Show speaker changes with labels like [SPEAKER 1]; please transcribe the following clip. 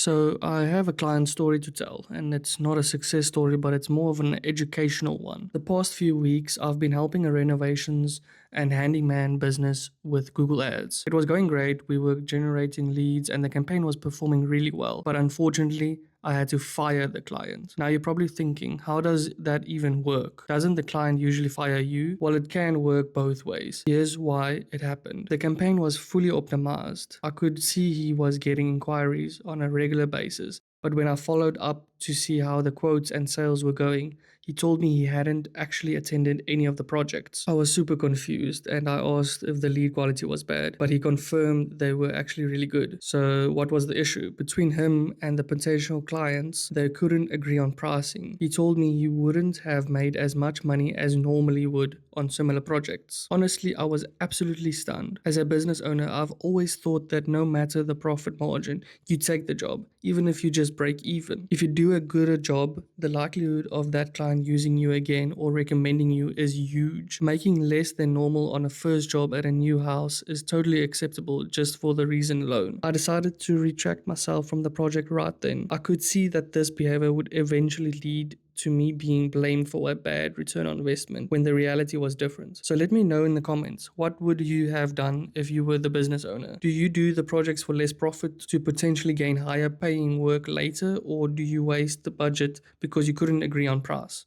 [SPEAKER 1] So, I have a client story to tell, and it's not a success story, but it's more of an educational one. The past few weeks, I've been helping a renovations and handyman business with Google Ads. It was going great, we were generating leads, and the campaign was performing really well. But unfortunately, I had to fire the client. Now, you're probably thinking, how does that even work? Doesn't the client usually fire you? Well, it can work both ways. Here's why it happened. The campaign was fully optimized. I could see he was getting inquiries on a regular basis. But when I followed up to see how the quotes and sales were going, he told me he hadn't actually attended any of the projects. I was super confused and I asked if the lead quality was bad, but he confirmed they were actually really good. So, what was the issue? Between him and the potential clients, they couldn't agree on pricing. He told me he wouldn't have made as much money as normally would on similar projects. Honestly, I was absolutely stunned. As a business owner, I've always thought that no matter the profit margin, you take the job, even if you just break even. If you do a gooder job, the likelihood of that client using you again or recommending you is huge. Making less than normal on a first job at a new house is totally acceptable just for the reason alone. I decided to retract myself from the project right then. I could see that this behavior would eventually lead to me being blamed for a bad return on investment when the reality was different. So let me know in the comments, what would you have done if you were the business owner? Do you do the projects for less profit to potentially gain higher paying work later, or do you waste the budget because you couldn't agree on price?